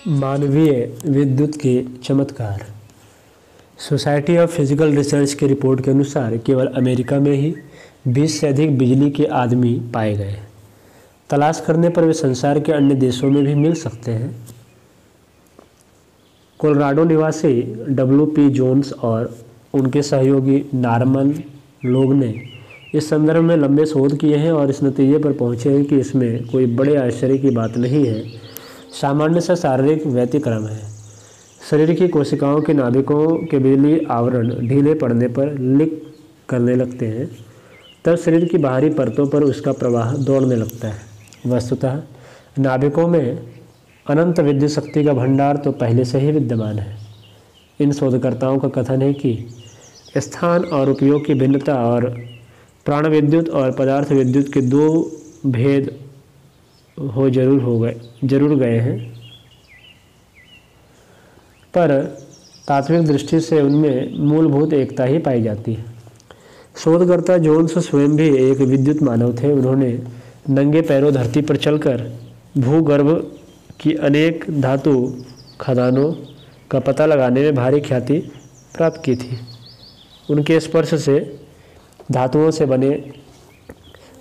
मानवीय विद्युत के चमत्कार। सोसाइटी ऑफ फिजिकल रिसर्च की रिपोर्ट के अनुसार केवल अमेरिका में ही 20 से अधिक बिजली के आदमी पाए गए। तलाश करने पर वे संसार के अन्य देशों में भी मिल सकते हैं। कोलोराडो निवासी WP जोन्स और उनके सहयोगी नॉर्मन लोग ने इस संदर्भ में लंबे शोध किए हैं और इस नतीजे पर पहुंचे हैं कि इसमें कोई बड़े आश्चर्य की बात नहीं है। सामान्य सा शारीरिक व्यतिक्रम है। शरीर की कोशिकाओं के नाभिकों के बिजली आवरण ढीले पड़ने पर लीक करने लगते हैं, तब शरीर की बाहरी परतों पर उसका प्रवाह दौड़ने लगता है। वस्तुतः नाभिकों में अनंत विद्युत शक्ति का भंडार तो पहले से ही विद्यमान है। इन शोधकर्ताओं का कथन है कि स्थान और उपयोग की भिन्नता और प्राण विद्युत और पदार्थ विद्युत के दो भेद जरूर गए हैं, पर तात्विक दृष्टि से उनमें मूलभूत एकता ही पाई जाती है। शोधकर्ता जोन्स स्वयं भी एक विद्युत मानव थे। उन्होंने नंगे पैरों धरती पर चलकर भूगर्भ की अनेक धातु खदानों का पता लगाने में भारी ख्याति प्राप्त की थी। उनके स्पर्श से धातुओं से बने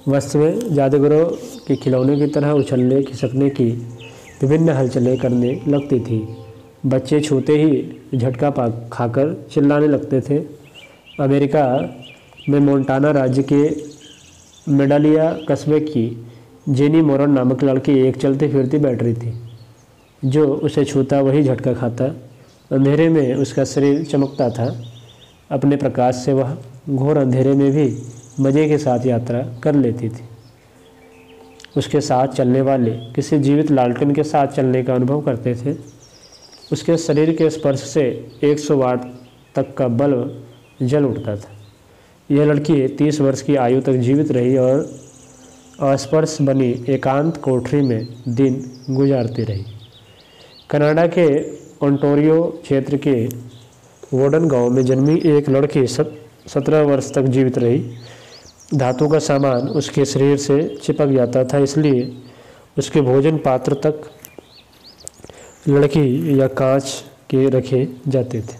वस्तुएं जादूगरों के खिलौने की तरह उछलने खिसकने की विभिन्न हलचलें करने लगती थी। बच्चे छूते ही झटका खाकर चिल्लाने लगते थे। अमेरिका में मोंटाना राज्य के मेडालिया कस्बे की जेनी मोरन नामक लड़की एक चलती फिरती बैटरी थी। जो उसे छूता वही झटका खाता। अंधेरे में उसका शरीर चमकता था। अपने प्रकाश से वह घोर अंधेरे में भी मज़े के साथ यात्रा कर लेती थी। उसके साथ चलने वाले किसी जीवित लालटेन के साथ चलने का अनुभव करते थे। उसके शरीर के स्पर्श से 100 वाट तक का बल्ब जल उठता था। यह लड़की 30 वर्ष की आयु तक जीवित रही और अस्पर्श बनी एकांत कोठरी में दिन गुजारती रही। कनाडा के ओंटारियो क्षेत्र के वोडन गांव में जन्मी एक लड़की 17 वर्ष तक जीवित रही। धातु का सामान उसके शरीर से चिपक जाता था, इसलिए उसके भोजन पात्र तक लड़की या कांच के रखे जाते थे।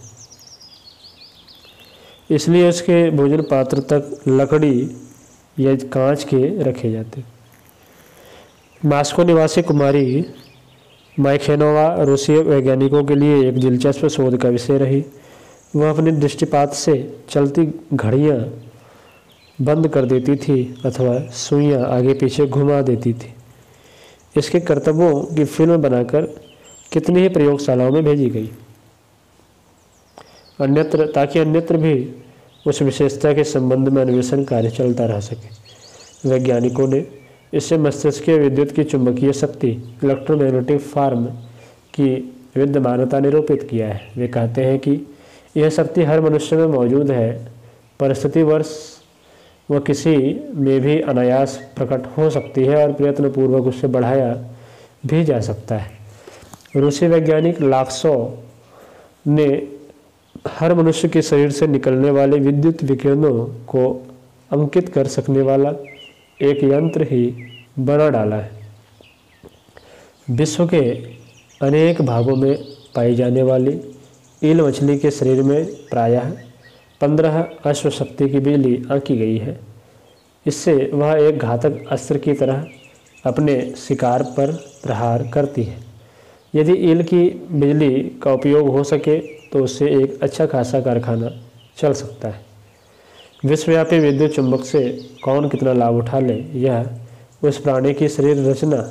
इसलिए उसके भोजन पात्र तक लकड़ी या कांच के रखे जाते। मास्को निवासी कुमारी माइखेनोवा रूसी वैज्ञानिकों के लिए एक दिलचस्प शोध का विषय रही। वह अपने दृष्टिपात से चलती घड़ियां बंद कर देती थी अथवा सुइयां आगे पीछे घुमा देती थी। इसके करतबों की फिल्म बनाकर कितनी ही प्रयोगशालाओं में भेजी गई, ताकि अन्यत्र भी उस विशेषता के संबंध में अन्वेषण कार्य चलता रह सके। वैज्ञानिकों ने इससे मस्तिष्क के विद्युत की चुंबकीय शक्ति इलेक्ट्रोमैग्नेटिक फॉर्म की विद्यमानता निरूपित किया है। वे कहते हैं कि यह शक्ति हर मनुष्य में मौजूद है, परिस्थितिवश वह किसी में भी अनायास प्रकट हो सकती है और प्रयत्नपूर्वक उससे बढ़ाया भी जा सकता है। रूसी वैज्ञानिक लाक्सो ने हर मनुष्य के शरीर से निकलने वाले विद्युत विकिरणों को अंकित कर सकने वाला एक यंत्र ही बना डाला है। विश्व के अनेक भागों में पाई जाने वाली ईल मछली के शरीर में प्रायः 15 अश्व शक्ति की बिजली आंकी गई है। इससे वह एक घातक अस्त्र की तरह अपने शिकार पर प्रहार करती है। यदि ईल की बिजली का उपयोग हो सके तो उससे एक अच्छा खासा कारखाना चल सकता है। विश्वव्यापी विद्युत चुंबक से कौन कितना लाभ उठा ले, यह उस प्राणी की शरीर रचना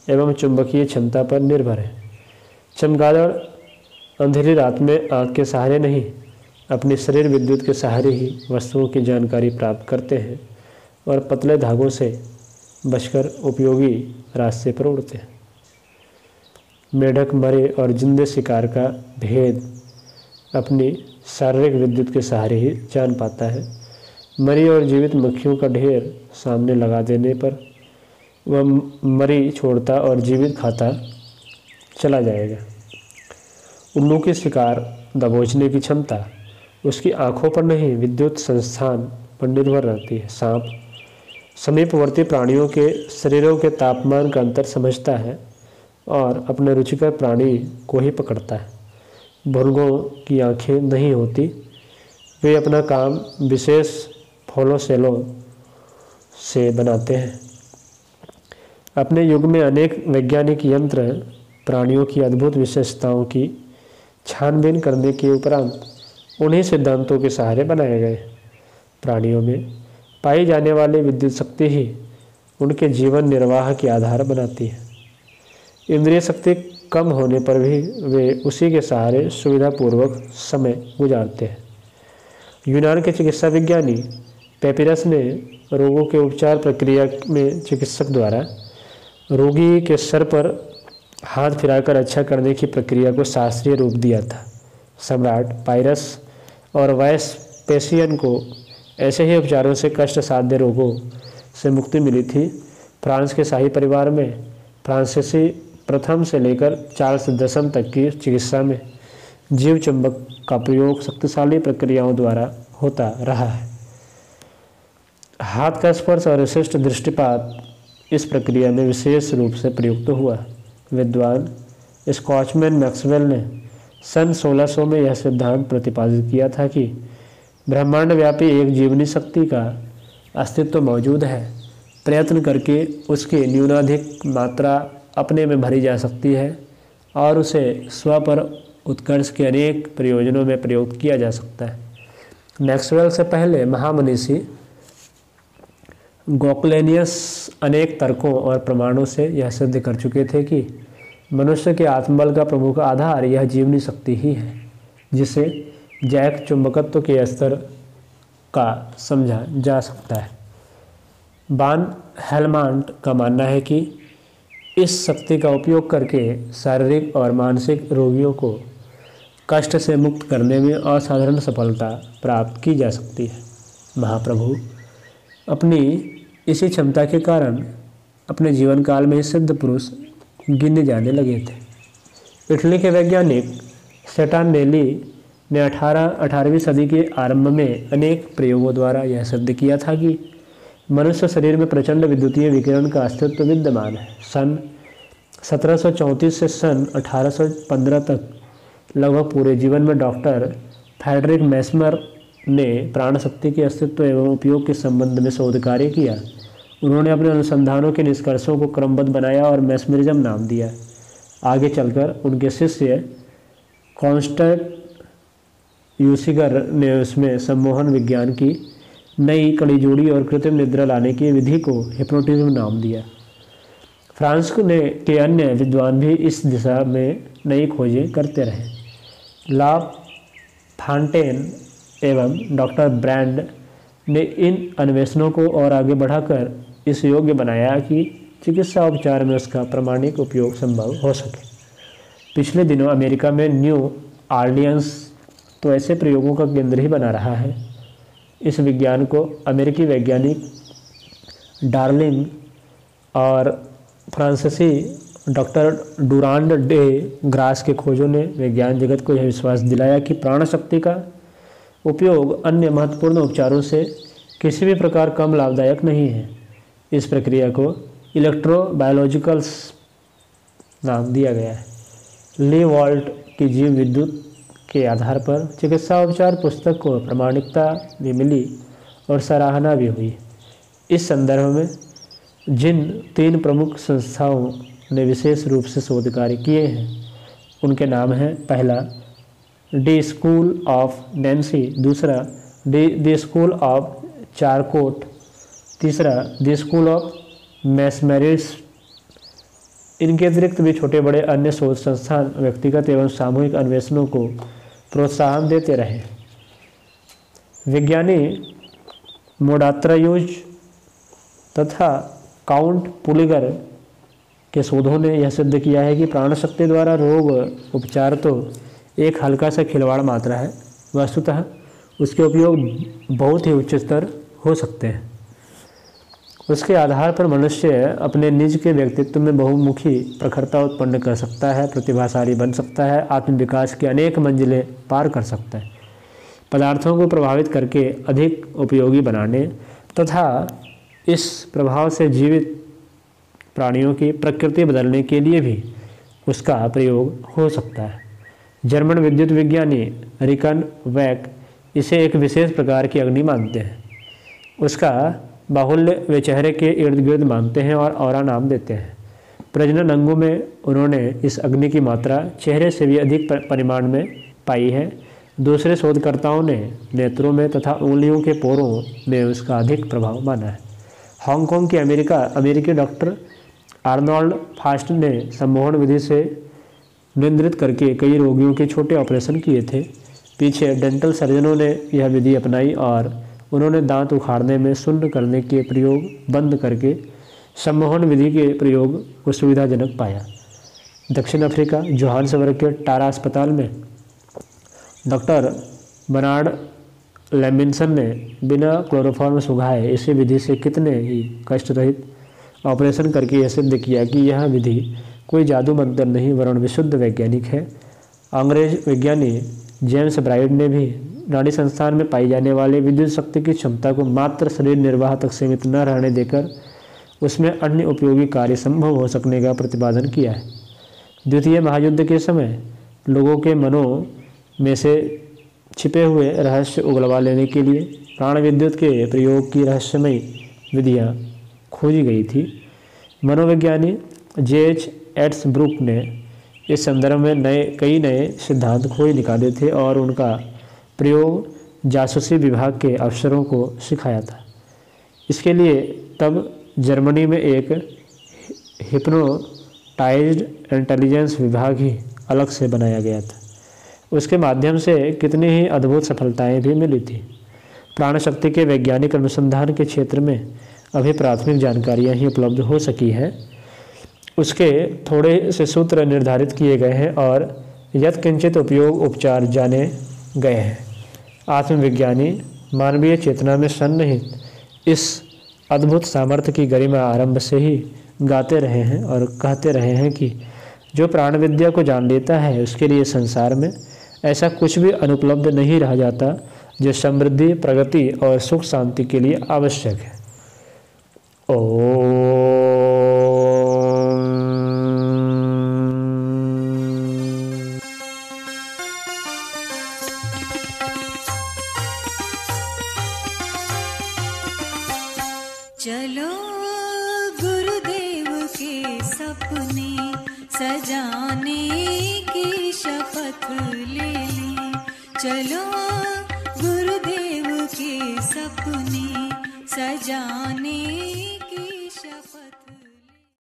एवं चुंबकीय क्षमता पर निर्भर है। चमगादड़ अंधेरी रात में आँख के सहारे नहीं, अपनी शरीर विद्युत के सहारे ही वस्तुओं की जानकारी प्राप्त करते हैं और पतले धागों से बचकर उपयोगी रास्ते पर उड़ते हैं। मेढक मरे और जिंदे शिकार का भेद अपनी शारीरिक विद्युत के सहारे ही जान पाता है। मरी और जीवित मक्खियों का ढेर सामने लगा देने पर वह मरी छोड़ता और जीवित खाता चला जाएगा। उल्लू के शिकार दबोचने की क्षमता उसकी आँखों पर नहीं, विद्युत संस्थान पर निर्भर रहती है। सांप समीपवर्ती प्राणियों के शरीरों के तापमान का अंतर समझता है और अपने रुचिकर प्राणी को ही पकड़ता है। भुर्गों की आंखें नहीं होती, वे अपना काम विशेष फलों सेलों से बनाते हैं। अपने युग में अनेक वैज्ञानिक यंत्र प्राणियों की अद्भुत विशेषताओं की छानबीन करने के उपरांत उन्हीं सिद्धांतों के सहारे बनाए गए। प्राणियों में पाई जाने वाली विद्युत शक्ति ही उनके जीवन निर्वाह के आधार बनाती है। इंद्रिय शक्ति कम होने पर भी वे उसी के सहारे सुविधापूर्वक समय गुजारते हैं। यूनान के चिकित्सा विज्ञानी पेपिरस ने रोगों के उपचार प्रक्रिया में चिकित्सक द्वारा रोगी के सर पर हाथ फिराकर अच्छा करने की प्रक्रिया को शास्त्रीय रूप दिया था। सम्राट पाइरस और वेस्पेसियन को ऐसे ही उपचारों से कष्ट साध्य रोगों से मुक्ति मिली थी। फ्रांस के शाही परिवार में फ्रांसीसी प्रथम से लेकर चार्ल्स दशम तक की चिकित्सा में जीव चुंबक का प्रयोग शक्तिशाली प्रक्रियाओं द्वारा होता रहा है। हाथ का स्पर्श और विशिष्ट दृष्टिपात इस प्रक्रिया में विशेष रूप से प्रयुक्त हुआ। विद्वान स्कॉचमैन मैक्सवेल ने सन 1600 में यह सिद्धांत प्रतिपादित किया था कि ब्रह्मांड व्यापी एक जीवनी शक्ति का अस्तित्व मौजूद है। प्रयत्न करके उसकी न्यूनाधिक मात्रा अपने में भरी जा सकती है और उसे स्व पर उत्कर्ष के अनेक प्रयोजनों में प्रयोग किया जा सकता है। मैक्सवेल से पहले महामनीषी गॉकलेनियस अनेक तर्कों और प्रमाणों से यह सिद्ध कर चुके थे कि मनुष्य के आत्मबल का प्रमुख आधार यह जीवनी शक्ति ही है, जिसे जैक चुंबकत्व के स्तर का समझा जा सकता है। बान हेलमांट का मानना है कि इस शक्ति का उपयोग करके शारीरिक और मानसिक रोगियों को कष्ट से मुक्त करने में असाधारण सफलता प्राप्त की जा सकती है। महाप्रभु अपनी इसी क्षमता के कारण अपने जीवन काल में सिद्ध पुरुष गिने जाने लगे थे। इटली के वैज्ञानिक सेटानेली ने 18वीं सदी के आरंभ में अनेक प्रयोगों द्वारा यह सिद्ध किया था कि मनुष्य शरीर में प्रचंड विद्युतीय विकिरण का अस्तित्व विद्यमान है। सन 1734 से सन 1815 तक लगभग पूरे जीवन में डॉक्टर फ्रेडरिक मैस्मर ने प्राण शक्ति के अस्तित्व एवं उपयोग के संबंध में शोध कार्य किया। उन्होंने अपने अनुसंधानों के निष्कर्षों को क्रमबद्ध बनाया और मैस्मरिज्म नाम दिया। आगे चलकर उनके शिष्य कॉन्स्टेंट यूसिगर ने उसमें सम्मोहन विज्ञान की नई कड़ी जोड़ी और कृत्रिम निद्रा लाने की विधि को हिप्नोटिज्म नाम दिया। फ्रांस के अन्य विद्वान भी इस दिशा में नई खोजें करते रहे। ला फांटेन एवं डॉक्टर ब्रैंड ने इन अन्वेषणों को और आगे बढ़ाकर इस योग्य बनाया कि चिकित्सा उपचार में उसका प्रामाणिक उपयोग संभव हो सके। पिछले दिनों अमेरिका में न्यू ऑरलियंस तो ऐसे प्रयोगों का केंद्र ही बना रहा है। इस विज्ञान को अमेरिकी वैज्ञानिक डार्लिंग और फ्रांसीसी डॉक्टर डुरांड डे ग्रास के खोजों ने विज्ञान जगत को यह विश्वास दिलाया कि प्राण शक्ति का उपयोग अन्य महत्वपूर्ण उपचारों से किसी भी प्रकार कम लाभदायक नहीं है। इस प्रक्रिया को इलेक्ट्रोबायोलॉजिकल्स नाम दिया गया है। ली वॉल्ट की जीव विद्युत के आधार पर चिकित्सा उपचार पुस्तक को प्रामाणिकता भी मिली और सराहना भी हुई। इस संदर्भ में जिन 3 प्रमुख संस्थाओं ने विशेष रूप से शोध कार्य किए हैं उनके नाम हैं, पहला डी स्कूल ऑफ नैन्सी, दूसरा दी स्कूल ऑफ चारकोट, तीसरा दी स्कूल ऑफ मैस्मेरिस। इनके अतिरिक्त भी छोटे बड़े अन्य शोध संस्थान व्यक्तिगत एवं सामूहिक अन्वेषणों को प्रोत्साहन देते रहे। विज्ञानी मोडात्रायूज तथा काउंट पुलिगर के शोधों ने यह सिद्ध किया है कि प्राण शक्ति द्वारा रोग उपचार तो एक हल्का सा खिलवाड़ मात्रा है, वस्तुतः उसके उपयोग बहुत ही उच्च स्तर हो सकते हैं। उसके आधार पर मनुष्य अपने निज के व्यक्तित्व में बहुमुखी प्रखरता उत्पन्न कर सकता है, प्रतिभाशाली बन सकता है, आत्मविकास के अनेक मंजिलें पार कर सकता है, पदार्थों को प्रभावित करके अधिक उपयोगी बनाने तथा इस प्रभाव से जीवित प्राणियों की प्रकृति बदलने के लिए भी उसका प्रयोग हो सकता है। जर्मन विद्युत विज्ञानी रिकन वैक इसे एक विशेष प्रकार की अग्नि मानते हैं। उसका बाहुल्य वे चेहरे के इर्द गिर्द मानते हैं और ऑरा नाम देते हैं। प्रजनन अंगों में उन्होंने इस अग्नि की मात्रा चेहरे से भी अधिक परिमाण में पाई है। दूसरे शोधकर्ताओं ने नेत्रों में तथा उंगलियों के पोरों में उसका अधिक प्रभाव माना है। हांगकांग के अमेरिकी डॉक्टर आर्नोल्ड फास्ट ने सम्मोहन विधि से नियंत्रित करके कई रोगियों के छोटे ऑपरेशन किए थे। पीछे डेंटल सर्जनों ने यह विधि अपनाई और उन्होंने दांत उखाड़ने में शून्य करने के प्रयोग बंद करके सम्मोहन विधि के प्रयोग को सुविधाजनक पाया। दक्षिण अफ्रीका जोहान्सबर्ग के टारा अस्पताल में डॉक्टर बर्नार्ड लेम्बिन्सन ने बिना क्लोरोफॉर्म सुखाए इसी विधि से कितने ही कष्ट रहित ऑपरेशन करके यह सिद्ध किया कि यह विधि कोई जादू मंत्र नहीं वरन विशुद्ध वैज्ञानिक है। अंग्रेज विज्ञानी जेम्स ब्राइड ने भी नाड़ी संस्थान में पाई जाने वाले विद्युत शक्ति की क्षमता को मात्र शरीर निर्वाह तक सीमित न रहने देकर उसमें अन्य उपयोगी कार्य संभव हो सकने का प्रतिपादन किया है। द्वितीय महायुद्ध के समय लोगों के मनों में से छिपे हुए रहस्य उगलवा लेने के लिए प्राण विद्युत के प्रयोग की रहस्यमयी विधियाँ खोजी गई थी। मनोविज्ञानी J.H. एट्सब्रुक ने इस संदर्भ में कई नए सिद्धांत खोज निकाले थे और उनका प्रयोग जासूसी विभाग के अफसरों को सिखाया था। इसके लिए तब जर्मनी में एक हिप्नोटाइज्ड इंटेलिजेंस विभाग ही अलग से बनाया गया था। उसके माध्यम से कितनी ही अद्भुत सफलताएं भी मिली थी। प्राण शक्ति के वैज्ञानिक अनुसंधान के क्षेत्र में अभी प्राथमिक जानकारियां ही उपलब्ध हो सकी हैं। उसके थोड़े से सूत्र निर्धारित किए गए हैं और यत्किंचित उपयोग उपचार जाने गए हैं। आत्मविज्ञानी मानवीय चेतना में सन्निहित इस अद्भुत सामर्थ्य की गरिमा आरंभ से ही गाते रहे हैं और कहते रहे हैं कि जो प्राण विद्या को जान लेता है उसके लिए संसार में ऐसा कुछ भी अनुपलब्ध नहीं रह जाता जो समृद्धि, प्रगति और सुख शांति के लिए आवश्यक है। चलो गुरुदेव के सपने सजाने की शपथ ले ली। चलो गुरुदेव के सपने सजाने